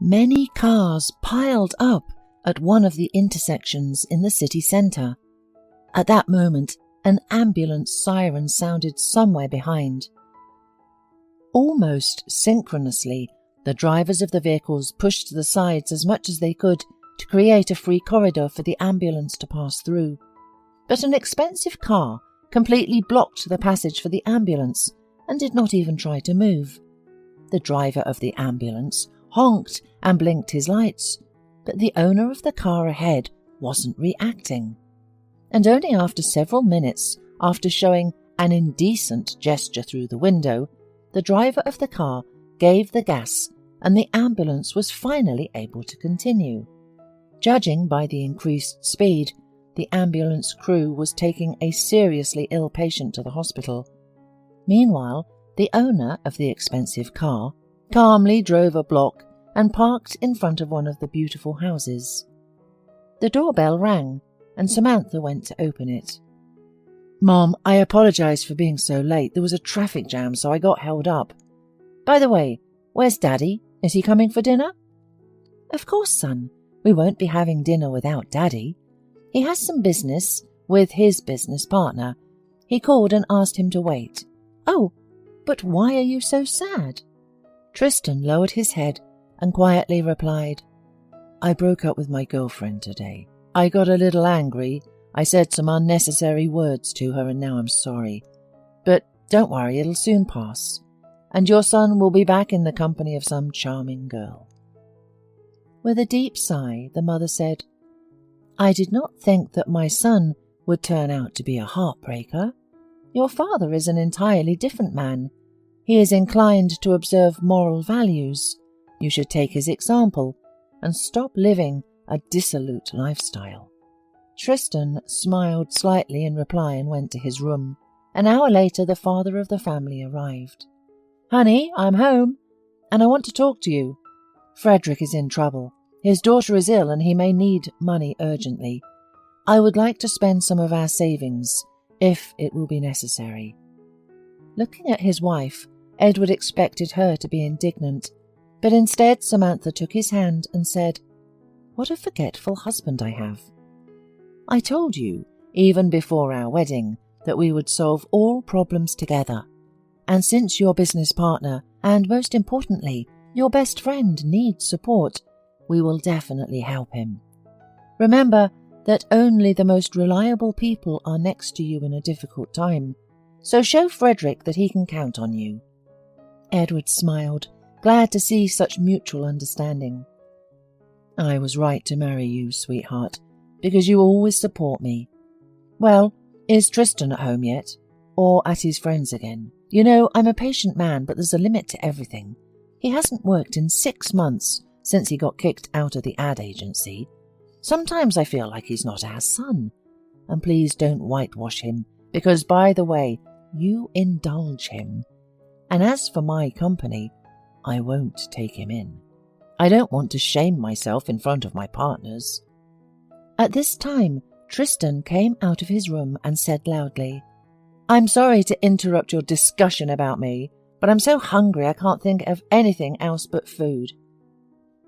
Many cars piled up at one of the intersections in the city centre. At that moment, an ambulance siren sounded somewhere behind. Almost synchronously, the drivers of the vehicles pushed to the sides as much as they could to create a free corridor for the ambulance to pass through. But an expensive car completely blocked the passage for the ambulance and did not even try to move. The driver of the ambulance honked and blinked his lights, but the owner of the car ahead wasn't reacting. And only after several minutes, after showing an indecent gesture through the window, the driver of the car gave the gas and the ambulance was finally able to continue. Judging by the increased speed, the ambulance crew was taking a seriously ill patient to the hospital. Meanwhile, the owner of the expensive car calmly drove a block and parked in front of one of the beautiful houses. The doorbell rang, and Samantha went to open it. "Mom, I apologise for being so late. There was a traffic jam, so I got held up. By the way, where's Daddy? Is he coming for dinner?" "Of course, son. We won't be having dinner without Daddy. He has some business with his business partner. He called and asked him to wait." "Oh, but why are you so sad?" Tristan lowered his head and quietly replied, "I broke up with my girlfriend today. I got a little angry. I said some unnecessary words to her and now I'm sorry. But don't worry, it'll soon pass. And your son will be back in the company of some charming girl." With a deep sigh, the mother said, "I did not think that my son would turn out to be a heartbreaker. Your father is an entirely different man. He is inclined to observe moral values. You should take his example and stop living a dissolute lifestyle." Tristan smiled slightly in reply and went to his room. An hour later, the father of the family arrived. "Honey, I'm home, and I want to talk to you. Frederick is in trouble. His daughter is ill and he may need money urgently. I would like to spend some of our savings, if it will be necessary." Looking at his wife, Edward expected her to be indignant, but instead Samantha took his hand and said, "What a forgetful husband I have. I told you, even before our wedding, that we would solve all problems together. And since your business partner, and most importantly, your best friend needs support, we will definitely help him. Remember that only the most reliable people are next to you in a difficult time, so show Frederick that he can count on you." Edward smiled, glad to see such mutual understanding. "I was right to marry you, sweetheart, because you always support me. Well, is Tristan at home yet? Or at his friend's again? You know, I'm a patient man, but there's a limit to everything. He hasn't worked in 6 months since he got kicked out of the ad agency. Sometimes I feel like he's not our son. And please don't whitewash him, because, by the way, you indulge him. And as for my company, I won't take him in. I don't want to shame myself in front of my partners." At this time, Tristan came out of his room and said loudly, "I'm sorry to interrupt your discussion about me, but I'm so hungry I can't think of anything else but food."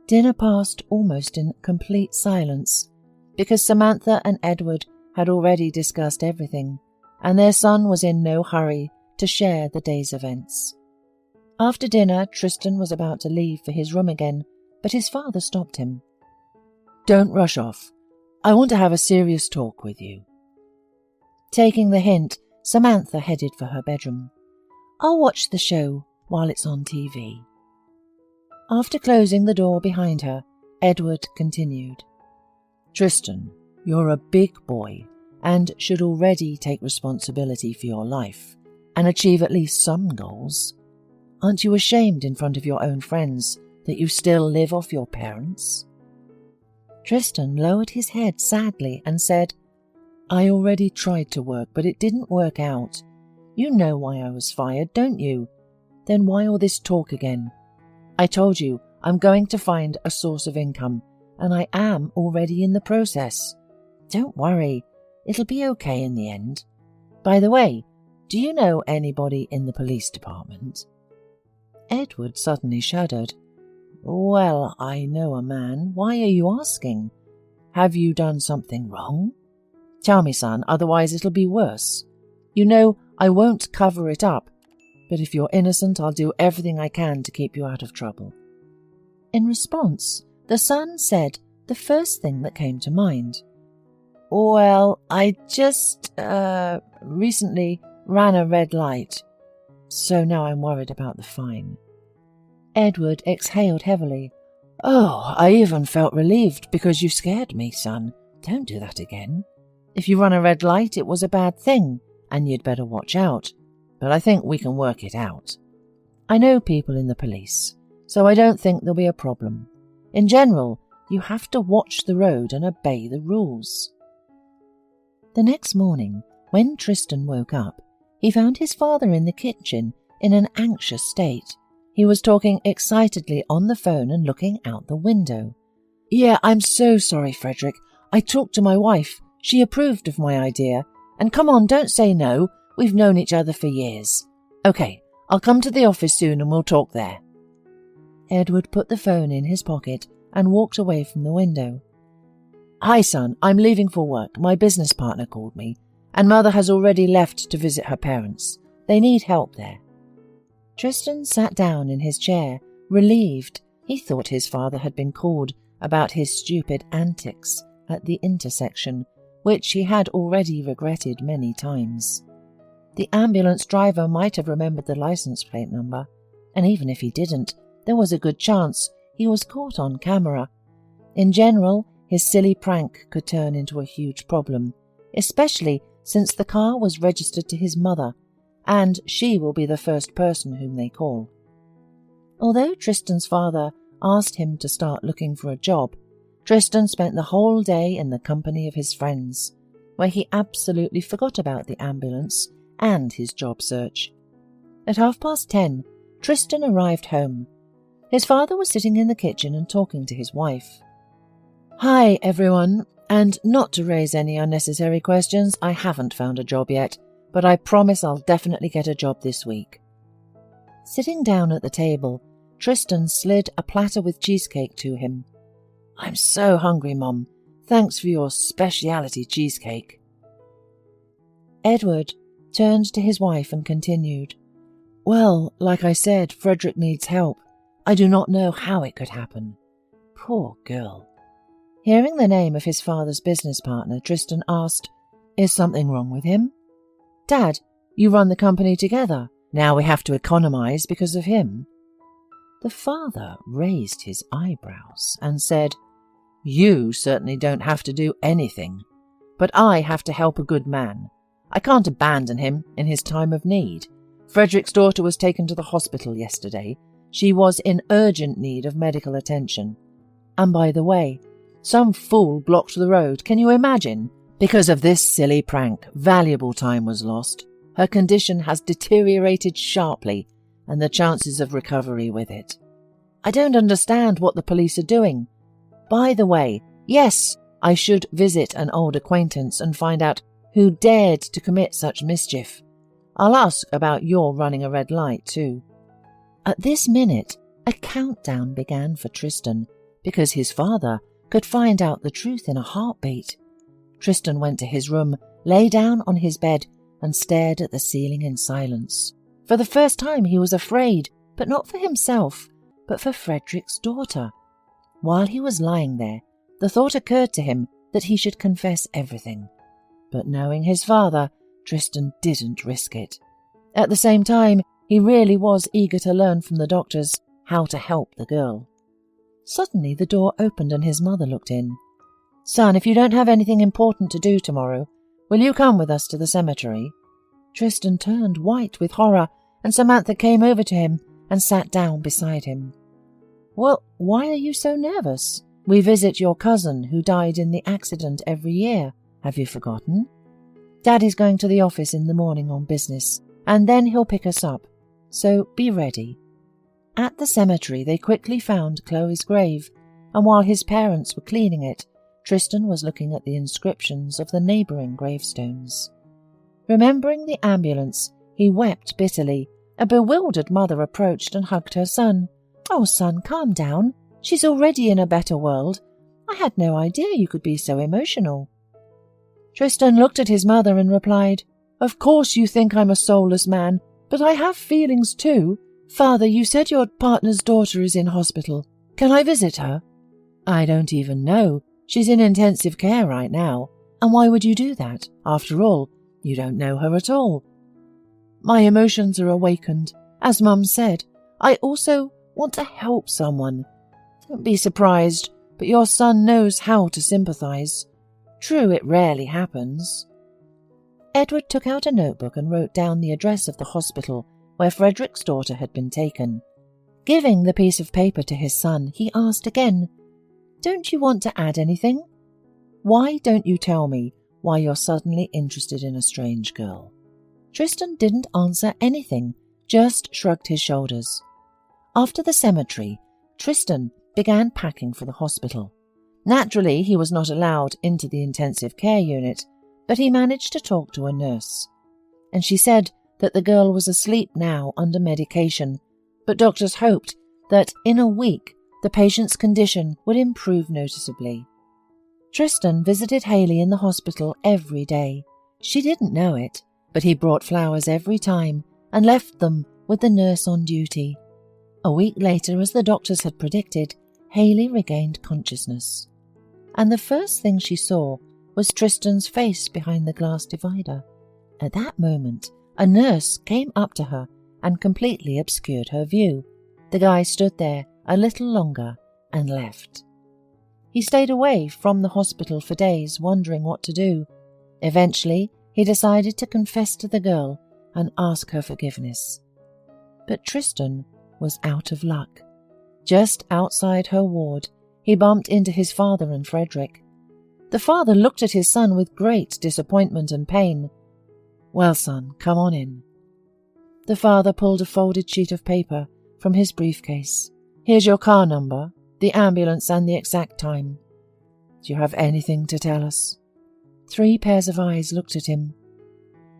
Dinner passed almost in complete silence, because Samantha and Edward had already discussed everything, and their son was in no hurry to share the day's events. After dinner, Tristan was about to leave for his room again, but his father stopped him. "Don't rush off. I want to have a serious talk with you." Taking the hint, Samantha headed for her bedroom. "I'll watch the show while it's on TV." After closing the door behind her, Edward continued, "Tristan, you're a big boy and should already take responsibility for your life and achieve at least some goals. Aren't you ashamed in front of your own friends that you still live off your parents?" Tristan lowered his head sadly and said, "I already tried to work, but it didn't work out. You know why I was fired, don't you? Then why all this talk again? I told you I'm going to find a source of income, and I am already in the process. Don't worry, it'll be okay in the end. By the way, do you know anybody in the police department?" Edward suddenly shuddered. Well, I know a man. Why are you asking? Have you done something wrong? Tell me, son, otherwise it'll be worse. You know, I won't cover it up, but if you're innocent, I'll do everything I can to keep you out of trouble. In response, the son said the first thing that came to mind. Well, I just, recently ran a red light, so now I'm worried about the fine. Edward exhaled heavily. Oh, I even felt relieved because you scared me, son. Don't do that again. If you run a red light, it was a bad thing, and you'd better watch out. But I think we can work it out. I know people in the police, so I don't think there'll be a problem. In general, you have to watch the road and obey the rules. The next morning, when Tristan woke up, he found his father in the kitchen in an anxious state. He was talking excitedly on the phone and looking out the window. Yeah, I'm so sorry, Frederick. I talked to my wife. She approved of my idea. And come on, don't say no. We've known each other for years. Okay, I'll come to the office soon and we'll talk there. Edward put the phone in his pocket and walked away from the window. Hi, son. I'm leaving for work. My business partner called me, and Mother has already left to visit her parents. They need help there. Tristan sat down in his chair, relieved. He thought his father had been called about his stupid antics at the intersection, which he had already regretted many times. The ambulance driver might have remembered the license plate number, and even if he didn't, there was a good chance he was caught on camera. In general, his silly prank could turn into a huge problem, especially since the car was registered to his mother, and she will be the first person whom they call. Although Tristan's father asked him to start looking for a job, Tristan spent the whole day in the company of his friends, where he absolutely forgot about the ambulance and his job search. At 10:30, Tristan arrived home. His father was sitting in the kitchen and talking to his wife. Hi, everyone, and not to raise any unnecessary questions, I haven't found a job yet, but I promise I'll definitely get a job this week. Sitting down at the table, Tristan slid a platter with cheesecake to him. I'm so hungry, Mum. Thanks for your speciality cheesecake. Edward turned to his wife and continued. Well, like I said, Frederick needs help. I do not know how it could happen. Poor girl. Hearing the name of his father's business partner, Tristan asked, Is something wrong with him? Dad, you run the company together. Now we have to economize because of him. The father raised his eyebrows and said, You certainly don't have to do anything, but I have to help a good man. I can't abandon him in his time of need. Frederick's daughter was taken to the hospital yesterday. She was in urgent need of medical attention. And by the way, some fool blocked the road. Can you imagine? Because of this silly prank, valuable time was lost. Her condition has deteriorated sharply, and the chances of recovery with it. I don't understand what the police are doing. By the way, yes, I should visit an old acquaintance and find out who dared to commit such mischief. I'll ask about your running a red light, too. At this minute, a countdown began for Tristan, because his father could find out the truth in a heartbeat. Tristan went to his room, lay down on his bed, and stared at the ceiling in silence. For the first time he was afraid, but not for himself, but for Frederick's daughter. While he was lying there, the thought occurred to him that he should confess everything. But knowing his father, Tristan didn't risk it. At the same time, he really was eager to learn from the doctors how to help the girl. Suddenly the door opened and his mother looked in. Son, if you don't have anything important to do tomorrow, will you come with us to the cemetery? Tristan turned white with horror, and Samantha came over to him and sat down beside him. Well, why are you so nervous? We visit your cousin who died in the accident every year. Have you forgotten? Daddy's going to the office in the morning on business, and then he'll pick us up. So be ready. At the cemetery they quickly found Chloe's grave, and while his parents were cleaning it, Tristan was looking at the inscriptions of the neighbouring gravestones. Remembering the ambulance, he wept bitterly. A bewildered mother approached and hugged her son. "Oh, son, calm down. She's already in a better world. I had no idea you could be so emotional." Tristan looked at his mother and replied, "Of course you think I'm a soulless man, but I have feelings too. Father, you said your partner's daughter is in hospital. Can I visit her?" "I don't even know. She's in intensive care right now. And why would you do that? After all, you don't know her at all." "My emotions are awakened. As Mum said, I also want to help someone. Don't be surprised, but your son knows how to sympathize. True, it rarely happens." Edward took out a notebook and wrote down the address of the hospital where Frederick's daughter had been taken. Giving the piece of paper to his son, he asked again, "Don't you want to add anything? Why don't you tell me why you're suddenly interested in a strange girl?" Tristan didn't answer anything, just shrugged his shoulders. After the cemetery, Tristan began packing for the hospital. Naturally, he was not allowed into the intensive care unit, but he managed to talk to a nurse. And she said that the girl was asleep now under medication, but doctors hoped that in a week the patient's condition would improve noticeably. Tristan visited Hayley in the hospital every day. She didn't know it, but he brought flowers every time and left them with the nurse on duty. A week later, as the doctors had predicted, Hayley regained consciousness. And the first thing she saw was Tristan's face behind the glass divider. At that moment, a nurse came up to her and completely obscured her view. The guy stood there a little longer and left. He stayed away from the hospital for days, wondering what to do. Eventually, he decided to confess to the girl and ask her forgiveness. But Tristan was out of luck. Just outside her ward, he bumped into his father and Frederick. The father looked at his son with great disappointment and pain. "Well, son, come on in." The father pulled a folded sheet of paper from his briefcase. "Here's your car number, the ambulance and the exact time. Do you have anything to tell us?" 3 pairs of eyes looked at him.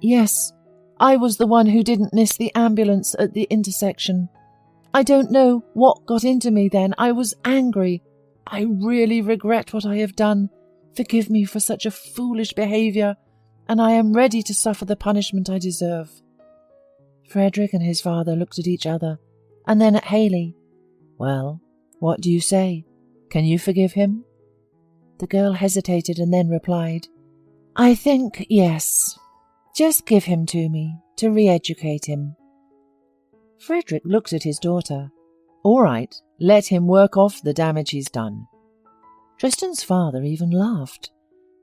"Yes, I was the one who didn't miss the ambulance at the intersection. I don't know what got into me then. I was angry. I really regret what I have done. Forgive me for such a foolish behavior, and I am ready to suffer the punishment I deserve." Frederick and his father looked at each other, and then at Hayley. "Well, what do you say? Can you forgive him?" The girl hesitated and then replied, "I think yes. Just give him to me to re-educate him." Frederick looked at his daughter. "All right, let him work off the damage he's done." Tristan's father even laughed.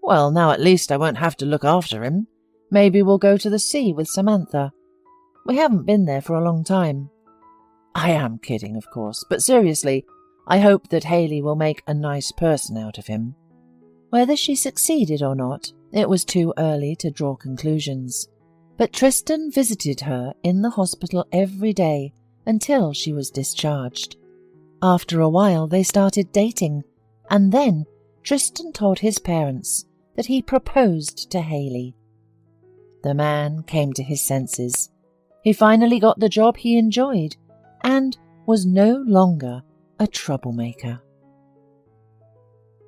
"Well, now at least I won't have to look after him. Maybe we'll go to the sea with Samantha. We haven't been there for a long time." "I am kidding, of course, but seriously, I hope that Hayley will make a nice person out of him." Whether she succeeded or not, it was too early to draw conclusions. But Tristan visited her in the hospital every day until she was discharged. After a while, they started dating, and then Tristan told his parents that he proposed to Hayley. The man came to his senses. He finally got the job he enjoyed and was no longer a troublemaker.